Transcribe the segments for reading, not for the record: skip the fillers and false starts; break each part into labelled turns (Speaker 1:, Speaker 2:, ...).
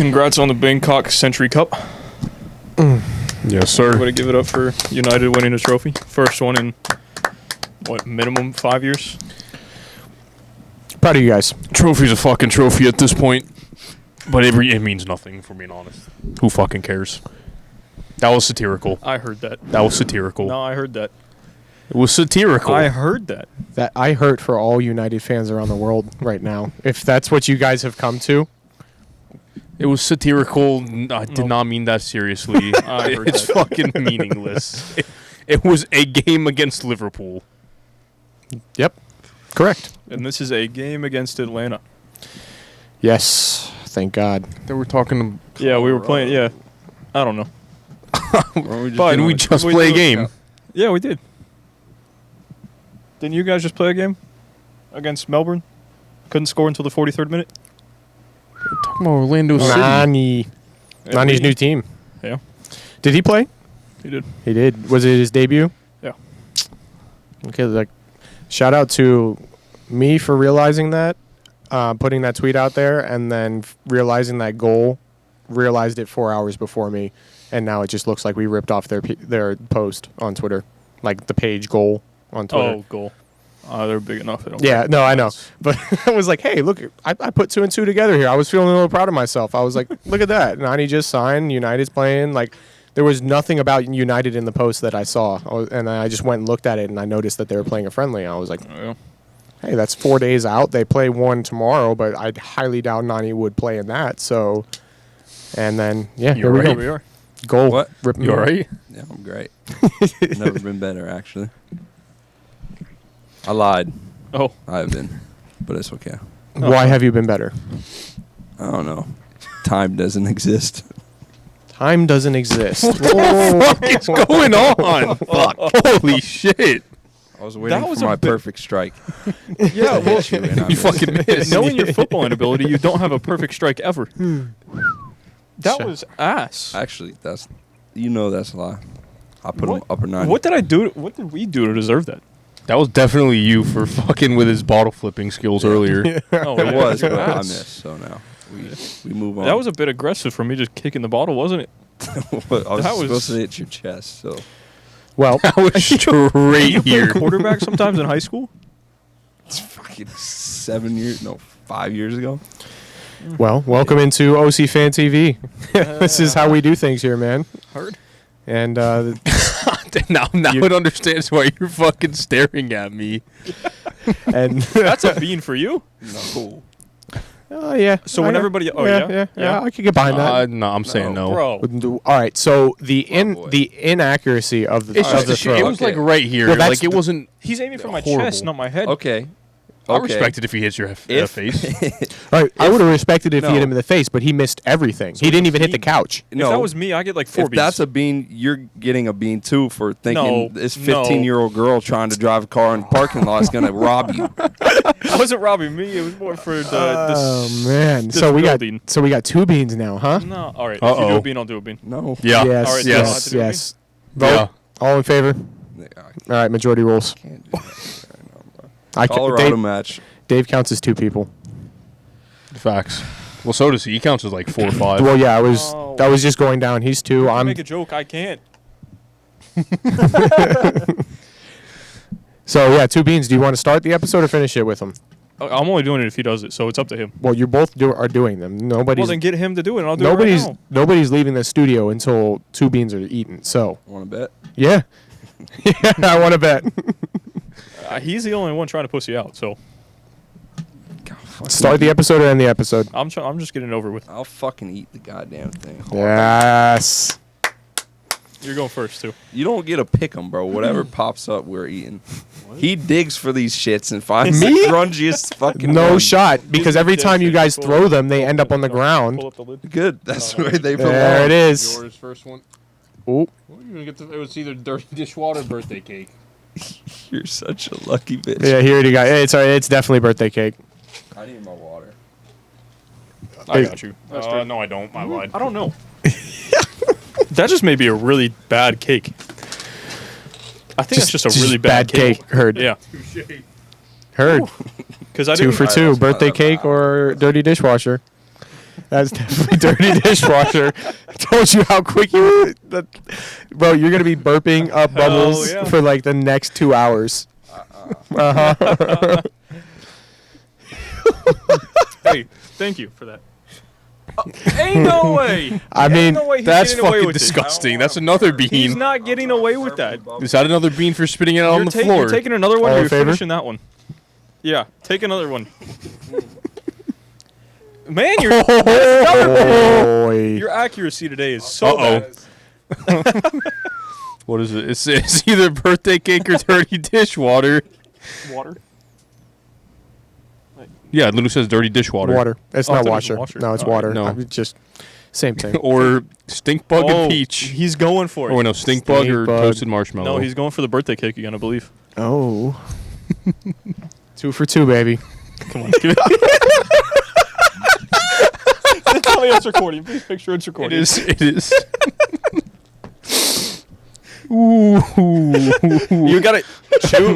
Speaker 1: Congrats on the Bangkok Century Cup.
Speaker 2: Yes, sir.
Speaker 1: Everybody give it up for United winning a trophy. First one in, what, minimum 5 years?
Speaker 3: Proud of you guys.
Speaker 2: Trophy's a fucking trophy at this point. But it means nothing, for being honest. Who fucking cares? That was satirical.
Speaker 1: I heard that.
Speaker 2: That was satirical.
Speaker 1: No, I heard that.
Speaker 2: It was satirical.
Speaker 1: I heard that.
Speaker 3: That I hurt for all United fans around the world right now. If that's what you guys have come to.
Speaker 2: It was satirical. I did not mean that seriously.
Speaker 1: I heard
Speaker 2: It's
Speaker 1: that.
Speaker 2: fucking meaningless. It was a game against Liverpool.
Speaker 3: Yep. Correct.
Speaker 1: And this is a game against Atlanta.
Speaker 3: Yes. Thank God.
Speaker 2: They were talking.
Speaker 1: Yeah, we were playing. Yeah. I don't know.
Speaker 2: Didn't we just play a game?
Speaker 1: Yeah, we did. Didn't you guys just play a game against Melbourne? Couldn't score until the 43rd minute?
Speaker 2: Talking about Orlando City.
Speaker 3: Nani's new team.
Speaker 1: Yeah.
Speaker 3: Did he play?
Speaker 1: He did.
Speaker 3: He did. Was it his debut?
Speaker 1: Yeah.
Speaker 3: Okay, like, shout out to me for realizing that, putting that tweet out there, and then realizing that goal, realized it 4 hours before me, and now it just looks like we ripped off their post on Twitter, like the page goal on Twitter.
Speaker 1: Oh, goal. They're big enough.
Speaker 3: Yeah, no, I know. But I was like, hey, look, I put 2 and 2 together here. I was feeling a little proud of myself. I was like, look at that. Nani just signed. United's playing. Like, there was nothing about United in the post that I saw. And I just went and looked at it, and I noticed that they were playing a friendly. I was like, hey, that's 4 days out. They play one tomorrow, but I highly doubt Nani would play in that. So, and then, yeah, here we go.
Speaker 1: We are.
Speaker 3: Goal.
Speaker 4: What?
Speaker 2: You all right?
Speaker 4: Yeah, I'm great. Never been better, actually. I lied.
Speaker 1: Oh.
Speaker 4: I have been, but it's okay.
Speaker 3: Why have you been better?
Speaker 4: I don't know. Time doesn't exist.
Speaker 3: Time doesn't exist.
Speaker 2: What is going on? Fuck. Holy shit.
Speaker 4: I was waiting
Speaker 1: was
Speaker 4: for
Speaker 1: a
Speaker 4: my
Speaker 1: bit-
Speaker 4: perfect strike.
Speaker 1: Yeah, well,
Speaker 4: And I
Speaker 2: You
Speaker 4: missed.
Speaker 2: fucking missed.
Speaker 1: knowing your footballing ability, you don't have a perfect strike ever. That
Speaker 3: Shut-
Speaker 1: was ass.
Speaker 4: Actually, that's a lie. I put him
Speaker 1: What-
Speaker 4: upper 90.
Speaker 1: What did I do? What did we do to deserve that?
Speaker 2: That was definitely you for fucking with his bottle flipping skills earlier.
Speaker 1: Oh,
Speaker 4: It was, but I
Speaker 1: Ass.
Speaker 4: missed. So now we move on.
Speaker 1: That was a bit aggressive for me, just kicking the bottle, wasn't it?
Speaker 4: What, I was
Speaker 1: that was-
Speaker 4: supposed to hit your chest. So
Speaker 3: Well,
Speaker 2: That was straight
Speaker 1: You played
Speaker 2: here.
Speaker 1: quarterback sometimes in high school.
Speaker 4: it's fucking 5 years ago.
Speaker 3: welcome into OC Fan TV. This is how we do things here, man.
Speaker 1: Heard.
Speaker 3: And
Speaker 2: now it understands why you're fucking staring at me.
Speaker 3: and
Speaker 1: That's a bean for you.
Speaker 4: No.
Speaker 3: oh yeah.
Speaker 1: So when everybody,
Speaker 3: yeah, I could get behind that.
Speaker 2: No, I'm saying no.
Speaker 1: bro.
Speaker 3: All right, so the
Speaker 4: boy.
Speaker 3: inaccuracy of the,
Speaker 2: It's
Speaker 3: of
Speaker 2: just
Speaker 3: the
Speaker 2: a shit. It
Speaker 3: throw.
Speaker 2: was like right here.
Speaker 3: Well, that's
Speaker 2: like it
Speaker 3: the-
Speaker 2: wasn't.
Speaker 1: He's aiming for my
Speaker 2: Horrible.
Speaker 1: chest, not my head.
Speaker 4: Okay.
Speaker 2: I respect it if he hits your face.
Speaker 3: All right, I would have respected it if he hit
Speaker 4: No.
Speaker 3: him in the face, but he missed everything. He didn't even hit the couch.
Speaker 1: If that was me, I get like 4
Speaker 4: If
Speaker 1: beans.
Speaker 4: that's a bean, you're getting a bean too for thinking
Speaker 1: No,
Speaker 4: this
Speaker 1: no.
Speaker 4: 15-year-old girl trying to drive a car in the parking lot is going to rob you.
Speaker 1: It wasn't robbing me. It was more for the.
Speaker 3: Oh man!
Speaker 1: this
Speaker 3: So we
Speaker 1: building.
Speaker 3: got 2 beans now, huh?
Speaker 1: No, all right. If you
Speaker 2: Uh-oh.
Speaker 1: do a bean, I'll do a bean.
Speaker 4: No.
Speaker 2: Yeah.
Speaker 3: Yes,
Speaker 1: All right,
Speaker 3: yes,
Speaker 1: so I have
Speaker 3: yes.
Speaker 1: to do
Speaker 3: Vote.
Speaker 2: Yeah.
Speaker 3: All in favor?
Speaker 4: I
Speaker 3: All right, majority rules.
Speaker 4: can't do that.
Speaker 3: I ca-
Speaker 4: Colorado
Speaker 3: Dave,
Speaker 4: match.
Speaker 3: Dave counts as 2 people.
Speaker 2: Facts. Well, so does he. He counts as like 4 or 5.
Speaker 3: Well, yeah,
Speaker 1: Oh.
Speaker 3: that was just going down. He's 2. I'm
Speaker 1: Make a joke. I can't.
Speaker 3: so yeah, 2 beans. Do you want to start the episode or finish it with him?
Speaker 1: I'm only doing it if he does it, so it's up to him.
Speaker 3: Well, you both are doing them. Nobody's
Speaker 1: Well, then get him to do it, and I'll do it right now.
Speaker 3: nobody's leaving the studio until 2 beans are eaten. So
Speaker 4: Want to bet?
Speaker 3: yeah, yeah, I want to bet.
Speaker 1: He's the only one trying to pussy out, so
Speaker 3: Start the episode or end the episode.
Speaker 1: I'm just getting it over with.
Speaker 4: I'll fucking eat the goddamn thing.
Speaker 3: Yes.
Speaker 1: You're going first too.
Speaker 4: You don't get to pick them, bro. Whatever pops up, we're eating. He digs for these shits and finds the grungiest fucking
Speaker 3: No
Speaker 4: one.
Speaker 3: shot, because every time you guys throw them, they end up on the ground.
Speaker 1: Pull up the lid.
Speaker 4: Good. That's the way they belong.
Speaker 3: There it is.
Speaker 2: Yours first one.
Speaker 3: Ooh.
Speaker 2: Well, you're gonna get it was either dirty dishwater or birthday cake.
Speaker 4: You're such a lucky bitch.
Speaker 3: Yeah, here you go. It's all right. It's definitely birthday cake.
Speaker 4: I need my water.
Speaker 1: I got you.
Speaker 2: No, I don't. I lied.
Speaker 1: I don't know. That just may be a really bad cake. I think it's just a really bad cake.
Speaker 3: Heard.
Speaker 1: Yeah,
Speaker 3: Heard.
Speaker 1: because I
Speaker 3: 2
Speaker 1: didn't.
Speaker 3: for 2.
Speaker 4: that's
Speaker 3: Birthday
Speaker 4: not
Speaker 3: cake
Speaker 4: bad.
Speaker 3: or dirty dishwasher. That's definitely dirty dishwasher. I told you how quick bro, you're going to be burping up bubbles
Speaker 1: yeah.
Speaker 3: for like the next 2 hours. Uh-huh.
Speaker 1: Hey, thank you for that. Ain't no way.
Speaker 3: I mean,
Speaker 1: Ain't no way he's
Speaker 2: That's
Speaker 1: getting away
Speaker 2: fucking
Speaker 1: with it.
Speaker 2: disgusting. That's another bean.
Speaker 1: He's not getting away with that.
Speaker 2: Is that another bean for spitting it out on the floor?
Speaker 1: You're taking another one,
Speaker 3: All
Speaker 1: or
Speaker 3: in
Speaker 1: you're
Speaker 3: favor?
Speaker 1: finishing that one. Yeah, take another one. Man, your
Speaker 3: Boy.
Speaker 1: accuracy today is so bad.
Speaker 2: What is it? It's either birthday cake or dirty dishwater.
Speaker 1: Water.
Speaker 2: Yeah, it literally says dirty dishwater.
Speaker 3: Water. It's
Speaker 1: Oh, I
Speaker 3: not
Speaker 1: thought it was
Speaker 3: washer.
Speaker 1: washer.
Speaker 3: No, it's
Speaker 1: All right.
Speaker 3: water.
Speaker 2: No.
Speaker 3: I mean, just same thing.
Speaker 2: Or stink bug and peach.
Speaker 1: He's going for it.
Speaker 2: Or no, stink bug
Speaker 3: Stink
Speaker 2: or
Speaker 3: bug.
Speaker 2: toasted marshmallow.
Speaker 1: No, he's going for the birthday cake again, I believe.
Speaker 3: Oh. 2 for 2, baby.
Speaker 1: Come on. Give it. Tell me it's recording. Please make sure it's
Speaker 2: It
Speaker 1: recording.
Speaker 2: is. It is. Ooh.
Speaker 1: You gotta chew.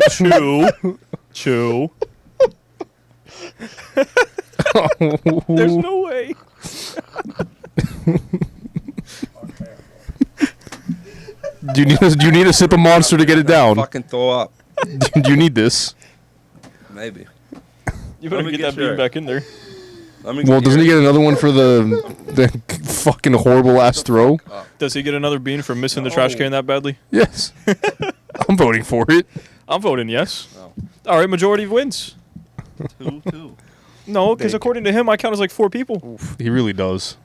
Speaker 1: There's no way.
Speaker 2: Do you need a sip of Monster to get it down?
Speaker 4: Fucking throw up.
Speaker 2: Do you need this?
Speaker 4: Maybe.
Speaker 1: You better
Speaker 4: Let me
Speaker 1: get
Speaker 4: get
Speaker 1: that bean
Speaker 4: your-
Speaker 1: back in there.
Speaker 4: Let me
Speaker 2: Well,
Speaker 4: get
Speaker 2: doesn't he
Speaker 4: your-
Speaker 2: get another one for the fucking horrible ass throw?
Speaker 1: Does he get another bean for missing the trash can that badly?
Speaker 2: Yes. I'm voting for it.
Speaker 1: I'm voting yes.
Speaker 4: No.
Speaker 1: All right, majority wins.
Speaker 4: 2-2.
Speaker 1: No, because
Speaker 3: Big.
Speaker 1: according to him, I count as like 4 people.
Speaker 2: He really does.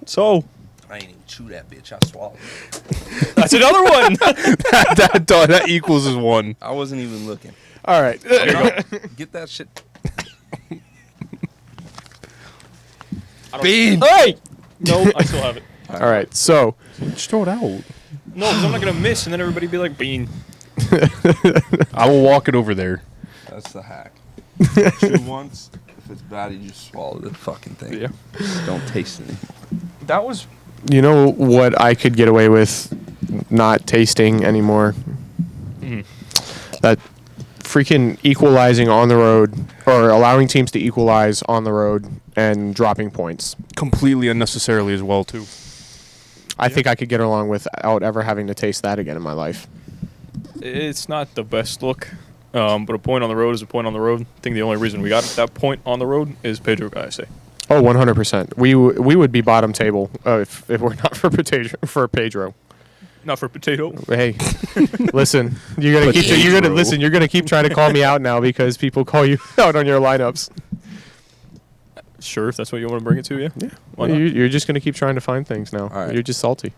Speaker 1: So
Speaker 4: I ain't even chew that bitch. I swallowed it.
Speaker 1: that's another one.
Speaker 2: that equals as one.
Speaker 4: I wasn't even looking.
Speaker 3: All right.
Speaker 4: Get that shit.
Speaker 1: Bean. Hey. No, I still have it.
Speaker 3: All right. So,
Speaker 2: Just throw it out.
Speaker 1: No, because I'm not gonna miss, and then everybody be like bean.
Speaker 2: I will walk it over there.
Speaker 4: That's the hack. Chew once. If it's bad, you just swallow the fucking thing.
Speaker 1: Yeah.
Speaker 4: Don't taste it.
Speaker 1: That was.
Speaker 3: you know what I could get away with not tasting anymore? That freaking equalizing on the road, or allowing teams to equalize on the road and dropping points.
Speaker 2: Completely unnecessarily as well, too.
Speaker 3: I think I could get along without ever having to taste that again in my life.
Speaker 1: It's not the best look, but a point on the road is a point on the road. I think the only reason we got that point on the road is Pedro Gallese.
Speaker 3: Oh, 100%. We would be bottom table if we're not for Pedro.
Speaker 1: Not for potato.
Speaker 3: Hey, listen, you're gonna keep trying to call me out now because people call you out on your lineups.
Speaker 1: Sure, if that's what you want to bring it to, yeah.
Speaker 3: Yeah,
Speaker 1: Why not?
Speaker 3: you're just gonna keep trying to find things now.
Speaker 4: All right.
Speaker 3: You're just salty.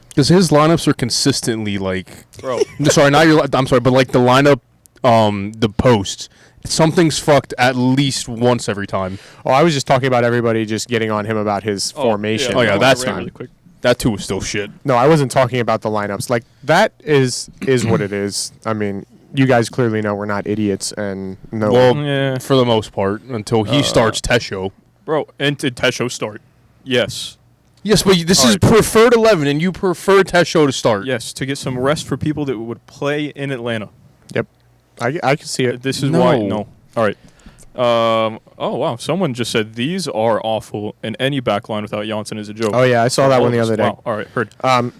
Speaker 2: Because his lineups are consistently like...
Speaker 1: Bro,
Speaker 2: Sorry, not your... I'm sorry, but like the lineup, the posts, something's fucked at least once every time.
Speaker 3: Oh, I was just talking about everybody just getting on him about his formation.
Speaker 2: Oh, yeah,
Speaker 1: I
Speaker 2: that's
Speaker 1: ran
Speaker 2: fine.
Speaker 1: really quick.
Speaker 2: That too was still shit.
Speaker 3: No, I wasn't talking about the lineups. Like that is what it is. I mean, you guys clearly know we're not idiots, and no.
Speaker 2: Well,
Speaker 1: Yeah.
Speaker 2: for the most part, until he starts Tesho.
Speaker 1: Bro, and did Tesho start? Yes.
Speaker 2: Yes, but this is
Speaker 1: Alright.
Speaker 2: preferred 11, and you prefer Tesho to start.
Speaker 1: Yes, to get some rest for people that would play in Atlanta.
Speaker 3: Yep, I can see it.
Speaker 1: This is
Speaker 2: No.
Speaker 1: why. No. All right. Oh, wow. Someone just said these are awful, and any backline without Janssen is a joke.
Speaker 3: Oh yeah, I saw that one the other day.
Speaker 1: Wow. All right, heard.
Speaker 3: I'll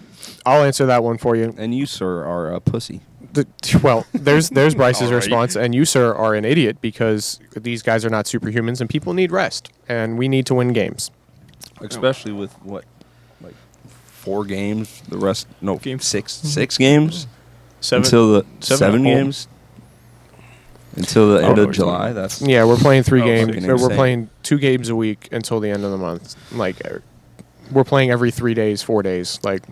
Speaker 3: answer that one for you.
Speaker 4: And you, sir, are a pussy.
Speaker 3: Well, there's Bryce's
Speaker 2: All right.
Speaker 3: response, and you, sir, are an idiot because these guys are not superhumans, and people need rest, and we need to win games.
Speaker 4: Especially with what? Like 4 games? The rest? No,
Speaker 1: Games.
Speaker 4: 6 games?
Speaker 1: Seven.
Speaker 4: Until the
Speaker 1: seven
Speaker 4: 7
Speaker 1: at home.
Speaker 4: games? Until the end
Speaker 1: no,
Speaker 4: of
Speaker 1: he's
Speaker 4: July? That's
Speaker 3: Yeah, we're playing 3
Speaker 1: Oh,
Speaker 3: games.
Speaker 4: fucking
Speaker 3: We're
Speaker 4: insane.
Speaker 3: playing 2 games a week until the end of the month. Like, we're playing every 3 days, 4 days. Like,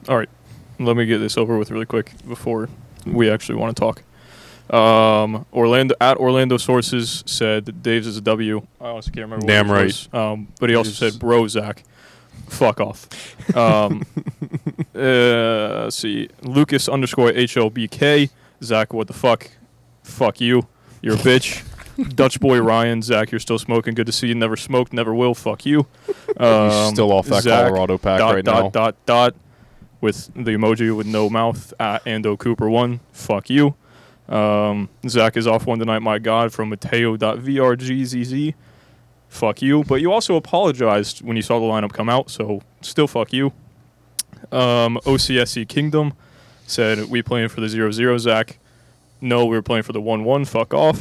Speaker 1: All right. Let me get this over with really quick before we actually want to talk. Orlando sources said that Dave's is a W. I honestly can't remember.
Speaker 2: Damn
Speaker 1: what it
Speaker 2: right.
Speaker 1: was. But he also said, "Bro, Zach, fuck off." Let's see. Lucas _HLBK. Zach, what the fuck? Fuck you. You're a bitch. Dutch boy Ryan. Zach, you're still smoking. Good to see you. Never smoked. Never will. Fuck you.
Speaker 2: He's still off that
Speaker 1: Zach,
Speaker 2: Colorado pack
Speaker 1: dot,
Speaker 2: right
Speaker 1: dot,
Speaker 2: now.
Speaker 1: Dot, dot, with the emoji with no mouth at Ando Cooper 1. Fuck you. Zach is off one tonight, my God, from Mateo.vrgzz. Fuck you. But you also apologized when you saw the lineup come out, so still fuck you. OCSC Kingdom said, we playing for the 0-0, Zach. No, we were playing for the 1-1. Fuck off.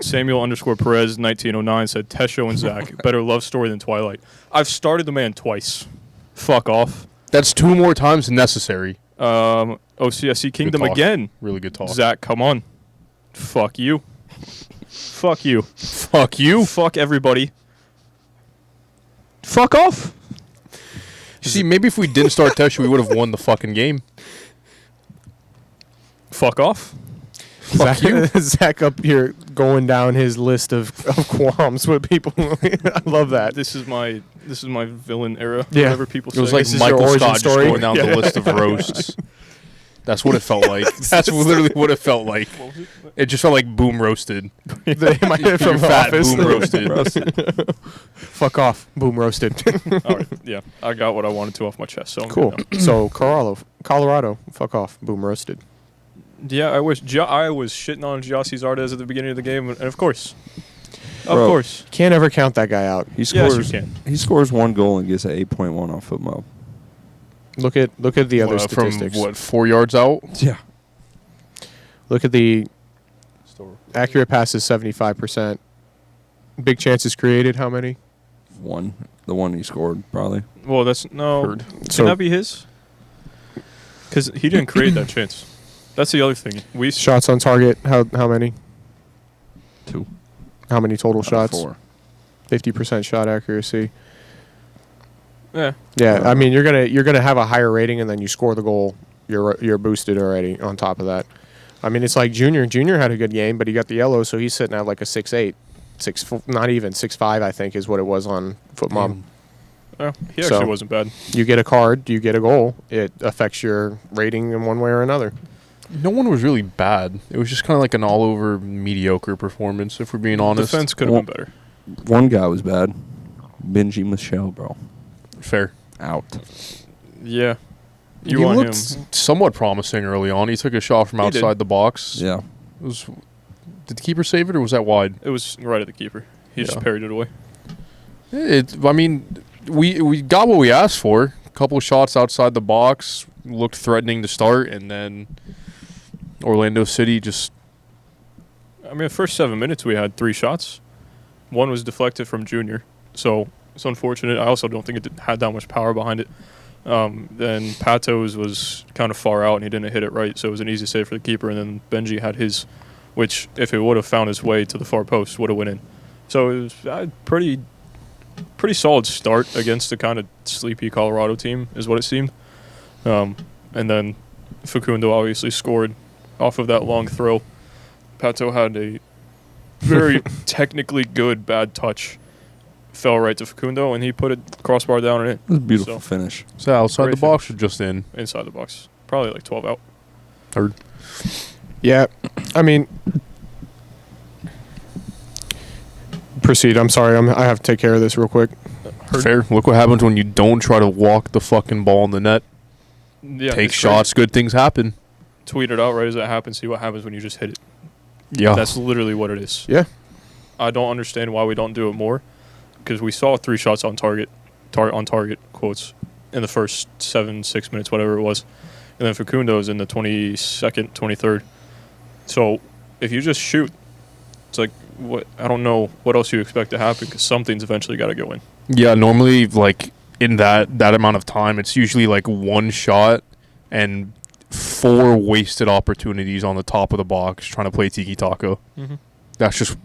Speaker 1: Samuel _ Perez 1909 said, Tesho and Zach, better love story than Twilight. I've started the man twice. Fuck off.
Speaker 2: That's 2 more times than necessary.
Speaker 1: OCSC Kingdom
Speaker 2: Good talk.
Speaker 1: again.
Speaker 2: Really good talk.
Speaker 1: Zach, come on. Fuck you. Fuck you.
Speaker 2: Fuck you.
Speaker 1: Fuck everybody. Fuck off.
Speaker 2: See, maybe if we didn't start Tesha, we would have won the fucking game.
Speaker 1: Fuck off.
Speaker 3: Zach, Zach up here going down his list of qualms with people. I love that.
Speaker 1: This is my villain era.
Speaker 3: Yeah.
Speaker 1: Whatever people
Speaker 2: It was
Speaker 1: say.
Speaker 2: like
Speaker 3: This is your
Speaker 2: Michael
Speaker 3: origin
Speaker 2: Scott just
Speaker 3: story?
Speaker 2: going down the list of roasts. That's what it felt like. That's literally what it felt like. It just felt like boom roasted.
Speaker 3: From the
Speaker 2: Fat
Speaker 3: office.
Speaker 2: boom roasted.
Speaker 3: Fuck off. Boom roasted.
Speaker 1: All right, yeah, I got what I wanted to off my chest. So I'm
Speaker 3: Cool.
Speaker 1: good now.
Speaker 3: So Colorado. Fuck off. Boom roasted.
Speaker 1: Yeah, I was shitting on Giassi Zardes at the beginning of the game, and of course,
Speaker 4: Bro.
Speaker 1: of course,
Speaker 3: Can't ever count that guy out.
Speaker 4: He
Speaker 1: yes,
Speaker 4: scores.
Speaker 1: you can.
Speaker 4: He scores 1 goal and gets an 8.1 off FootMob.
Speaker 3: Look at the other statistics.
Speaker 2: From 4 yards out?
Speaker 4: Yeah.
Speaker 3: Look at the accurate passes 75%. Big chances created. How many?
Speaker 4: 1. The one he scored, probably.
Speaker 1: Well, that's no.
Speaker 2: Heard.
Speaker 1: Can
Speaker 3: So-
Speaker 1: that be his? Because he didn't create that chance. That's the other thing.
Speaker 3: Shots on target. How many?
Speaker 4: 2.
Speaker 3: How many total shots?
Speaker 4: 4.
Speaker 3: 50% shot accuracy.
Speaker 1: Yeah.
Speaker 3: Yeah, I mean you're gonna have a higher rating, and then you score the goal. You're boosted already on top of that. I mean it's like Junior. Junior had a good game, but he got the yellow, so he's sitting at like a 6.8, 6, not even 6.5. I think is what it was on FootMob.
Speaker 1: Yeah, he actually
Speaker 3: So-
Speaker 1: wasn't bad.
Speaker 3: You get a card, you get a goal. It affects your rating in one way or another.
Speaker 2: No one was really bad. It was just kind of like an all-over mediocre performance, if we're being honest.
Speaker 1: Defense could have been better.
Speaker 4: One guy was bad. Benji Michelle, bro.
Speaker 2: Fair.
Speaker 4: Out.
Speaker 1: Yeah.
Speaker 2: He
Speaker 1: You want him?
Speaker 2: looked somewhat promising early on. He took a shot from
Speaker 1: He did.
Speaker 2: outside the box.
Speaker 4: Yeah.
Speaker 2: Did the keeper save it, or was that wide?
Speaker 1: It was right at the keeper. He just
Speaker 2: Yeah.
Speaker 1: parried it away.
Speaker 2: I mean, we got what we asked for. A couple of shots outside the box, looked threatening to start, and then Orlando City just...
Speaker 1: I mean, the first 7 minutes we had 3 shots. One was deflected from Junior, so it's unfortunate. I also don't think it had that much power behind it. Then Patos was kind of far out and he didn't hit it right, so it was an easy save for the keeper. And then Benji had his, which if it would have found his way to the far post, would have went in. So it was a pretty solid start against the kind of sleepy Colorado team, is what it seemed. And then Facundo obviously scored off of that long throw. Pato had a very technically good bad touch. Fell right to Facundo, and he put it crossbar down and in.
Speaker 4: It was a beautiful
Speaker 1: So-
Speaker 4: finish.
Speaker 2: Was that outside
Speaker 1: Great
Speaker 2: the box or just in?
Speaker 1: Inside the box. Probably like 12 out.
Speaker 2: Heard.
Speaker 3: Yeah, I mean, proceed. I'm sorry. I have to take care of this real quick.
Speaker 2: Fair. Look what happens when you don't try to walk the fucking ball in the net.
Speaker 1: Yeah,
Speaker 2: Take
Speaker 1: it's
Speaker 2: shots, good things happen.
Speaker 1: great. Tweet it out right as that happens. See what happens when you just hit it.
Speaker 2: Yeah.
Speaker 1: That's literally what it is.
Speaker 3: Yeah.
Speaker 1: I don't understand why we don't do it more, because we saw 3 shots on target, quotes, in the first 7-6 minutes, whatever it was, and then Facundo's in the 22nd, 23rd. So if you just shoot, it's like what I don't know what else you expect to happen, because something's eventually got to go in.
Speaker 2: Yeah, normally, like, in that amount of time, it's usually, like, 1 shot and 4 wasted opportunities on the top of the box trying to play tiki-taka.
Speaker 1: Mm-hmm.
Speaker 2: That's just...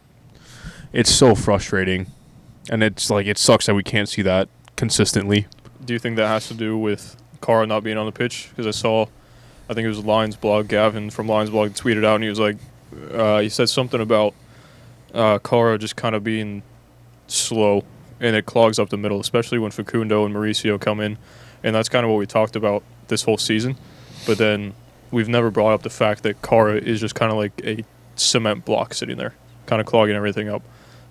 Speaker 2: It's so frustrating. And it's, like, it sucks that we can't see that consistently.
Speaker 1: Do you think that has to do with Kara not being on the pitch? Because I think it was Lions blog, Gavin from Lions blog tweeted out, and he was like, he said something about Kara just kind of being slow, and it clogs up the middle, especially when Facundo and Mauricio come in, and that's kind of what we talked about this whole season. But then we've never brought up the fact that Kara is just kind of like a cement block sitting there, kind of clogging everything up.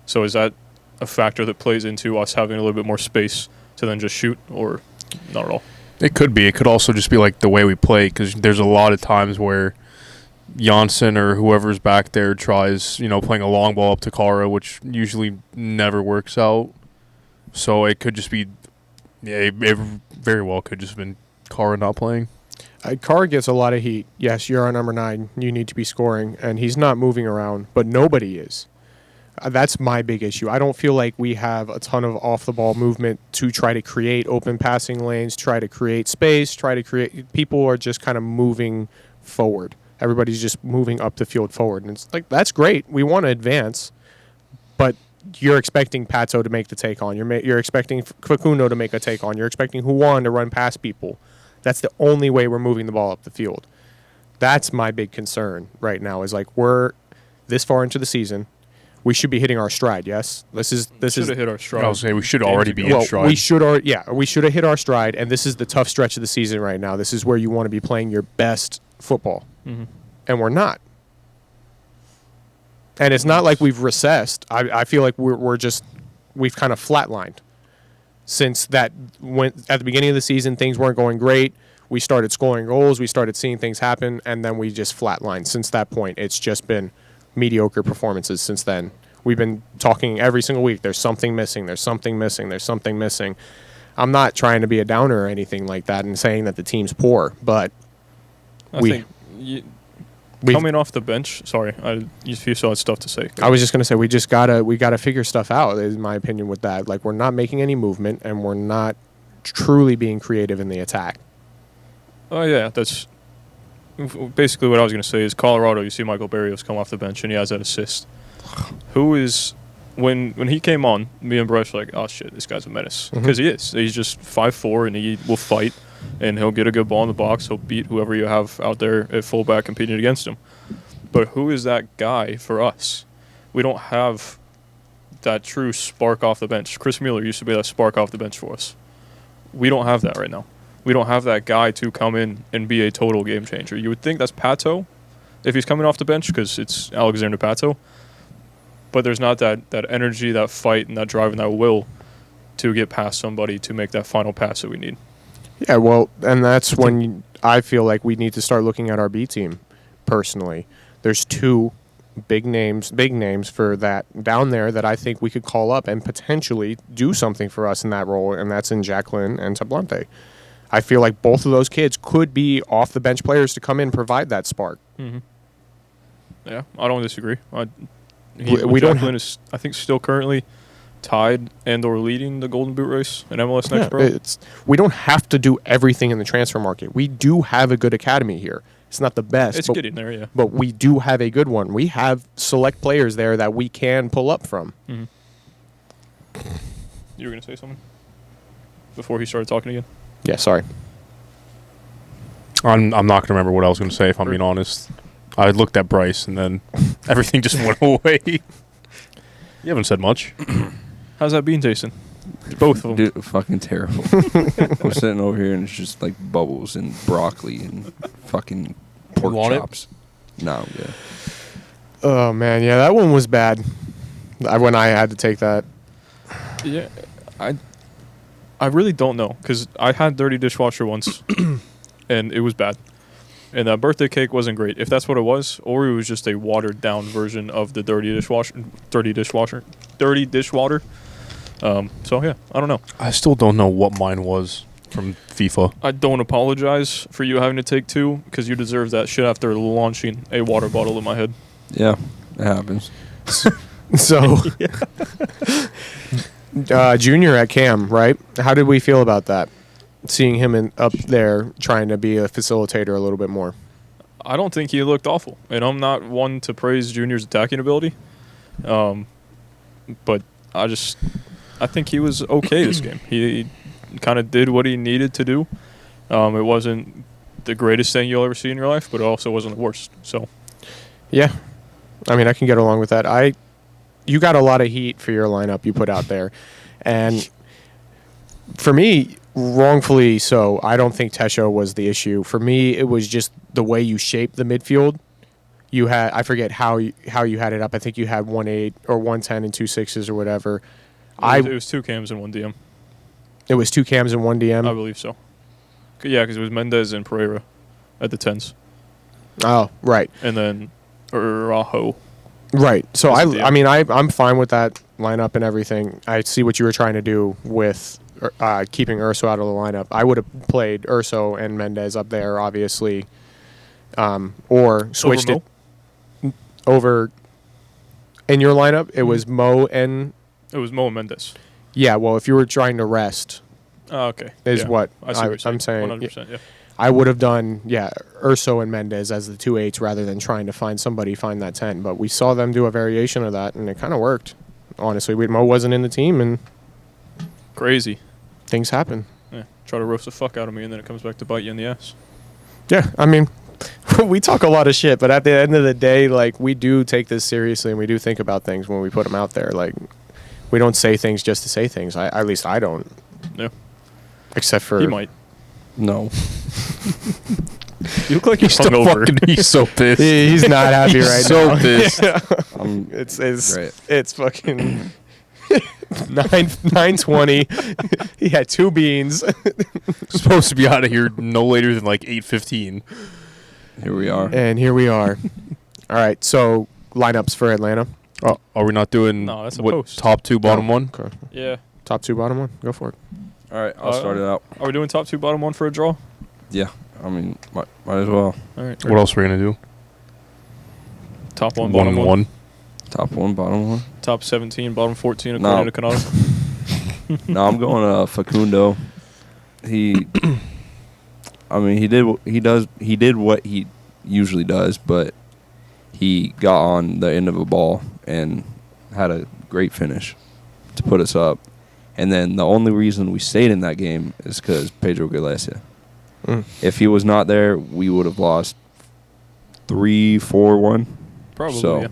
Speaker 1: So is that a factor that plays into us having a little bit more space to then just shoot, or not at all?
Speaker 2: It could be. It could also just be, like, the way we play, because there's a lot of times where Janssen or whoever's back there tries, playing a long ball up to Kara, which usually never works out. So it could just be, it very well could just have been Kara not playing.
Speaker 3: Carr gets a lot of heat. Yes, you're our number 9. You need to be scoring, and he's not moving around, but nobody is. That's my big issue. I don't feel like we have a ton of off-the-ball movement to try to create open passing lanes, try to create space, people are just kind of moving forward. Everybody's just moving up the field forward, and it's like, that's great. We want to advance, but you're expecting Pato to make the take on. You're expecting Facundo to make a take on. You're expecting Juan to run past people. That's the only way we're moving the ball up the field. That's my big concern right now, is like, we're this far into the season. We should be hitting our stride, yes? This is
Speaker 1: hit our stride.
Speaker 2: I was saying we should already be in stride.
Speaker 3: We should have hit our stride, and this is the tough stretch of the season right now. This is where you want to be playing your best football.
Speaker 1: Mm-hmm.
Speaker 3: And we're not. And it's not like we've recessed. I feel like we've kind of flatlined. Since that went at the beginning of the season, things weren't going great. We started scoring goals. We started seeing things happen, and then we just flatlined. Since that point, it's just been mediocre performances since then. We've been talking every single week. There's something missing. There's something missing. There's something missing. I'm not trying to be a downer or anything like that and saying that the team's poor, but
Speaker 1: coming off the bench. Sorry, you still had stuff to say.
Speaker 3: I was just gonna say we gotta figure stuff out. Is my opinion with that. Like, we're not making any movement, and we're not truly being creative in the attack.
Speaker 1: Oh yeah, that's basically what I was gonna say. Is Colorado? You see Michael Barrios come off the bench, and he has that assist. Who is when he came on? Me and Bryce were like, oh shit, this guy's a menace, because he is. He's just 5'4", and he will fight. And he'll get a good ball in the box. He'll beat whoever you have out there at fullback competing against him. But who is that guy for us? We don't have that true spark off the bench. Chris Mueller used to be that spark off the bench for us. We don't have that right now. We don't have that guy to come in and be a total game changer. You would think that's Pato if he's coming off the bench, because it's Alexander Pato. But there's not that energy, that fight, and that drive and that will to get past somebody to make that final pass that we need.
Speaker 3: Yeah, well, and that's when I feel like we need to start looking at our B team, personally. There's 2 big names for that down there that I think we could call up and potentially do something for us in that role, and that's in Jacqueline and Tablante. I feel like both of those kids could be off-the-bench players to come in and provide that spark.
Speaker 1: Mm-hmm. Yeah, I don't disagree. Jacqueline is, I think, still currently tied and or leading the Golden Boot race in MLS Next Pro.
Speaker 3: We don't have to do everything in the transfer market. We do have a good academy here. It's not the best.
Speaker 1: It's getting there, yeah.
Speaker 3: But we do have a good one. We have select players there that we can pull up from.
Speaker 1: Mm-hmm. You were going to say something before he started talking again?
Speaker 3: Yeah, sorry.
Speaker 2: I'm not going to remember what I was going to say, if I'm being honest. I looked at Bryce, and then everything just went away. You haven't said much.
Speaker 1: How's that bean tasting? Both of them.
Speaker 4: Dude, fucking terrible. We're sitting over here and it's just like bubbles and broccoli and fucking pork chops. No, yeah.
Speaker 3: Oh man, yeah, that one was bad. When I had to take that.
Speaker 1: Yeah, I really don't know, because I had dirty dishwasher once, and it was bad. And that birthday cake wasn't great. If that's what it was, or it was just a watered down version of the dirty dishwater. So yeah, I don't know.
Speaker 2: I still don't know what mine was from FIFA.
Speaker 1: I don't apologize for you having to take 2, because you deserve that shit after launching a water bottle in my head.
Speaker 4: Yeah, it happens.
Speaker 3: So, Junior at Cam, right? How did we feel about that? Seeing him up there trying to be a facilitator a little bit more.
Speaker 1: I don't think he looked awful, and I'm not one to praise Junior's attacking ability, but I think he was okay this game. He kind of did what he needed to do. It wasn't the greatest thing you'll ever see in your life, but it also wasn't the worst. So,
Speaker 3: yeah, I mean, I can get along with that. You got a lot of heat for your lineup you put out there, and for me, wrongfully so, I don't think Tesho was the issue. For me, it was just the way you shaped the midfield. You had, I forget how you had it up. I think you had 1-8 or 1-10 and 2 6s or whatever.
Speaker 1: It was 2 cams and 1 DM.
Speaker 3: It was 2 cams and 1 DM?
Speaker 1: I believe so. Yeah, because it was Mendez and Pereira at the 10s.
Speaker 3: Oh, right.
Speaker 1: and then Uraho.
Speaker 3: Right. So
Speaker 1: That's the deal.
Speaker 3: I mean, I'm fine with that lineup and everything. I see what you were trying to do with keeping Urso out of the lineup. I would have played Urso and Mendez up there, obviously, or switched
Speaker 1: Mo?
Speaker 3: it over. In your lineup, it was Mo and
Speaker 1: It was Mo and Mendes.
Speaker 3: yeah. Well, if you were trying to rest,
Speaker 1: Oh, okay.
Speaker 3: is
Speaker 1: Yeah.
Speaker 3: what
Speaker 1: I see what you're
Speaker 3: I'm saying.
Speaker 1: 100%, yeah.
Speaker 3: I would have done, Urso and Mendez as the 2-8s rather than trying to find that 10. But we saw them do a variation of that, and it kind of worked. Honestly, Mo wasn't in the team, and
Speaker 1: Crazy.
Speaker 3: things happen.
Speaker 1: Yeah. Try to roast the fuck out of me, and then it comes back to bite you in the ass.
Speaker 3: Yeah, I mean, we talk a lot of shit, but at the end of the day, like, we do take this seriously, and we do think about things when we put them out there. Like, we don't say things just to say things. At least I don't.
Speaker 1: Yeah.
Speaker 3: Except for...
Speaker 1: He might.
Speaker 4: No.
Speaker 1: You look like you're
Speaker 2: He's still
Speaker 1: hungover.
Speaker 2: fucking. He's so pissed.
Speaker 3: He's not happy
Speaker 2: He's
Speaker 3: right
Speaker 2: so
Speaker 3: now.
Speaker 2: pissed.
Speaker 4: I'm
Speaker 3: It's
Speaker 4: great.
Speaker 3: it's fucking 9:20. He had 2 beans.
Speaker 2: Supposed to be out of here no later than like 8:15.
Speaker 4: Here we are.
Speaker 3: And here we are. All right, so lineups for Atlanta.
Speaker 2: Oh, are we not doing
Speaker 1: No, that's a
Speaker 2: what
Speaker 1: post.
Speaker 2: top 2, bottom 1?
Speaker 3: Okay.
Speaker 1: Yeah.
Speaker 3: Top 2, bottom 1. Go for it.
Speaker 4: All right, I'll start it out.
Speaker 1: Are we doing top 2, bottom 1 for a draw?
Speaker 4: Yeah, I mean, might as well.
Speaker 1: All right.
Speaker 2: What else are we gonna do?
Speaker 1: Top 1,
Speaker 2: 1
Speaker 1: bottom
Speaker 2: and
Speaker 1: 1.
Speaker 2: 1.
Speaker 4: Top 1, bottom 1.
Speaker 1: Top 17, bottom 14,
Speaker 4: No.
Speaker 1: according to Cannata.
Speaker 4: No, I'm going Facundo. He did what he usually does, but he got on the end of a ball and had a great finish to put us up. And then the only reason we stayed in that game is because Pedro Galicia. If he was not there, we would have lost 3-4-1.
Speaker 1: Probably,
Speaker 4: So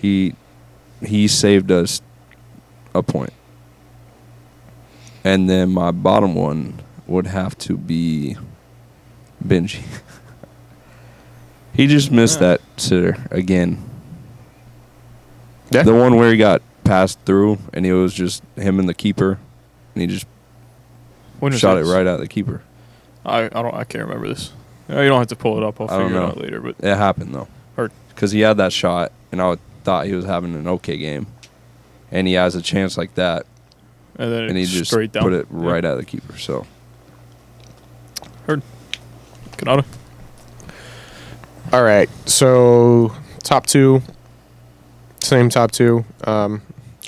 Speaker 1: yeah.
Speaker 4: he saved us a point. And then my bottom one would have to be Benji. He just missed that sitter again.
Speaker 3: Yeah.
Speaker 4: The one where he got passed through and it was just him and the keeper, and he just
Speaker 1: When was
Speaker 4: shot it
Speaker 1: this?
Speaker 4: right at the keeper.
Speaker 1: I can't remember this. You don't have to pull it up. I'll
Speaker 4: I don't
Speaker 1: figure it
Speaker 4: know.
Speaker 1: out later. But
Speaker 4: It happened though,
Speaker 1: Heard.
Speaker 4: because he had that shot, and I thought he was having an okay game, and he has a chance like that,
Speaker 1: and then
Speaker 4: and he
Speaker 1: it's
Speaker 4: just
Speaker 1: straight down.
Speaker 4: put it
Speaker 1: Yeah.
Speaker 4: right at the keeper. So
Speaker 1: Cannata.
Speaker 3: All right, so top 2, same top 2.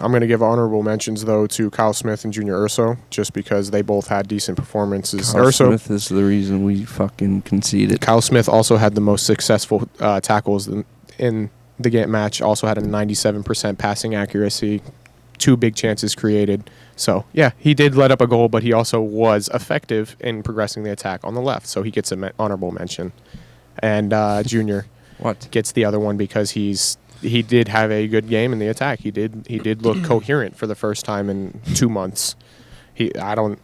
Speaker 3: I'm going to give honorable mentions, though, to Kyle Smith and Junior Urso, just because they both had decent performances.
Speaker 4: Kyle
Speaker 3: Urso,
Speaker 4: Smith is the reason we fucking conceded.
Speaker 3: Kyle Smith also had the most successful tackles in the match, also had a 97% passing accuracy, 2 big chances created. So, yeah, he did let up a goal, but he also was effective in progressing the attack on the left, so he gets an honorable mention. And Junior
Speaker 4: What?
Speaker 3: gets the other one because he did have a good game in the attack. He did look coherent for the first time in 2 months. I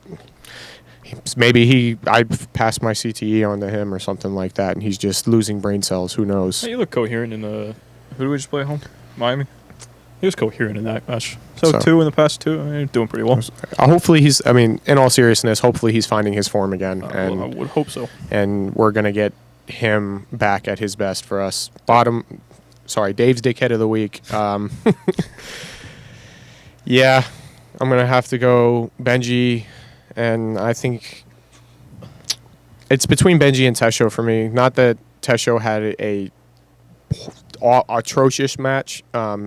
Speaker 3: passed my CTE on to him or something like that, and he's just losing brain cells. Who knows?
Speaker 1: Hey, you look coherent in the. Who do we just play at home? Miami. He was coherent in that match. So 2 in the past 2. You're doing pretty well.
Speaker 3: Hopefully in all seriousness, hopefully he's finding his form again,
Speaker 1: Well, I would hope so.
Speaker 3: and we're gonna get him back at his best for us. Dave's dickhead of the week. Yeah, I'm going to have to go Benji, and I think it's between Benji and Tesho for me. Not that Tesho had a atrocious match,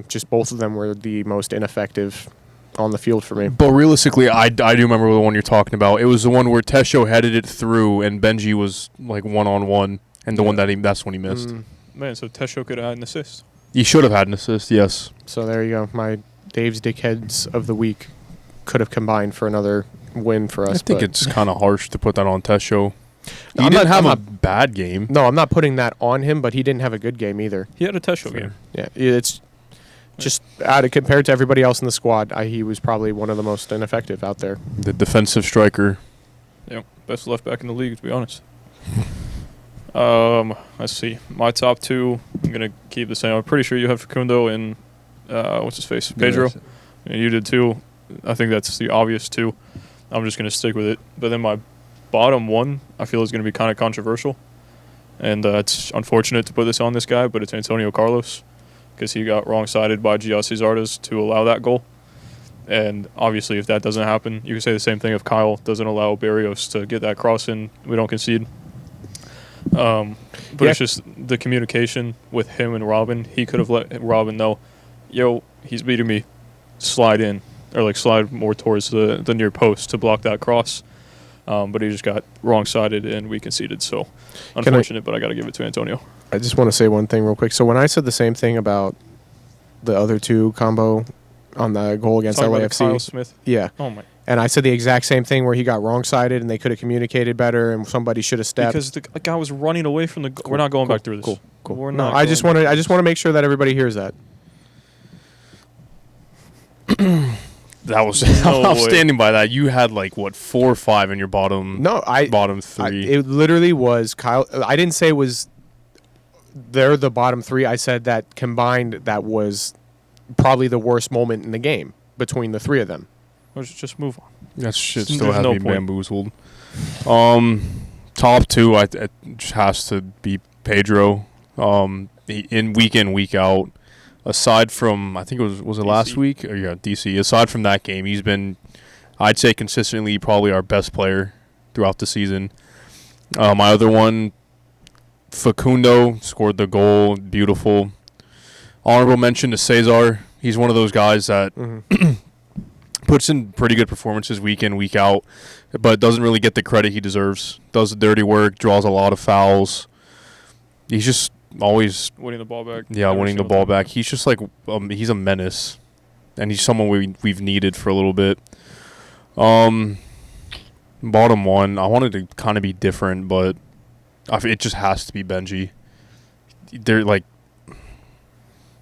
Speaker 3: just both of them were the most ineffective on the field for me.
Speaker 2: But realistically, I do remember the one you're talking about. It was the one where Tesho headed it through and Benji was like 1-on-1, and the one that's when he missed.
Speaker 1: Man, so Tesho could have had an assist.
Speaker 2: He should have had an assist, yes.
Speaker 3: So there you go. My Dave's dickheads of the week could have combined for another win for us.
Speaker 2: I think
Speaker 3: but
Speaker 2: it's kind of harsh to put that on Tesho. He
Speaker 3: I'm
Speaker 2: didn't
Speaker 3: not-
Speaker 2: have
Speaker 3: I'm
Speaker 2: a bad game.
Speaker 3: No, I'm not putting that on him, but he didn't have a good game either.
Speaker 1: He had a Tesho
Speaker 2: Fair.
Speaker 1: game.
Speaker 3: Yeah, it's just compared to everybody else in the squad, he was probably one of the most ineffective out there.
Speaker 2: The defensive striker.
Speaker 1: Yeah, best left back in the league, to be honest. Let's see. My top 2, I'm going to keep the same. I'm pretty sure you have Facundo and, what's his face? Pedro. Yeah, you did too. I think that's the obvious 2. I'm just going to stick with it. But then my bottom 1, I feel is going to be kind of controversial. And it's unfortunate to put this on this guy, but it's Antonio Carlos because he got wrong-sided by Giassi Zardes to allow that goal. And obviously, if that doesn't happen, you can say the same thing if Kyle doesn't allow Barrios to get that cross in. We don't concede. But it's just the communication with him and Robin. He could have let Robin know, yo, he's beating me. Slide in, or like slide more towards the near post to block that cross. But he just got wrong-sided and we conceded. So unfortunate, but I got to give it to Antonio.
Speaker 3: I just want to say one thing real quick. So when I said the same thing about the other two combo on the goal against
Speaker 1: Talking about
Speaker 3: LAFC,
Speaker 1: Kyle Smith.
Speaker 3: yeah,
Speaker 1: Oh my!
Speaker 3: and I said the exact same thing where he got wrong-sided and they could have communicated better and somebody should have stepped.
Speaker 1: Because the guy was running away from the. We're not going back through this.
Speaker 3: Cool.
Speaker 1: We're
Speaker 3: No,
Speaker 1: not
Speaker 3: I just
Speaker 1: going
Speaker 3: want
Speaker 1: back.
Speaker 3: to make sure that everybody hears that.
Speaker 2: That was
Speaker 1: No
Speaker 2: I'm
Speaker 1: way.
Speaker 2: standing by that. You had like what 4 or 5 in your bottom.
Speaker 3: No,
Speaker 2: bottom 3.
Speaker 3: it literally was Kyle. I didn't say it was. They're the bottom 3. I said that combined, that was probably the worst moment in the game between the 3 of them.
Speaker 1: Let's just move on.
Speaker 2: That shit
Speaker 1: There's
Speaker 2: still has
Speaker 1: no
Speaker 2: me
Speaker 1: point.
Speaker 2: bamboozled. Top 2, it just has to be Pedro. In week out. Aside from, I think it was it last
Speaker 1: DC.
Speaker 2: week? Or yeah, DC. Aside from that game, he's been, I'd say consistently probably our best player throughout the season. My other one, Facundo scored the goal. Beautiful. Honorable mention to Cesar. He's one of those guys that puts in pretty good performances week in, week out, but doesn't really get the credit he deserves. Does the dirty work, draws a lot of fouls. He's just always
Speaker 1: Winning the ball back.
Speaker 2: winning the
Speaker 1: single
Speaker 2: ball
Speaker 1: time.
Speaker 2: back. He's just like he's a menace, and he's someone we've needed for a little bit. Bottom 1, I wanted to kind of be different, but it just has to be Benji. They're like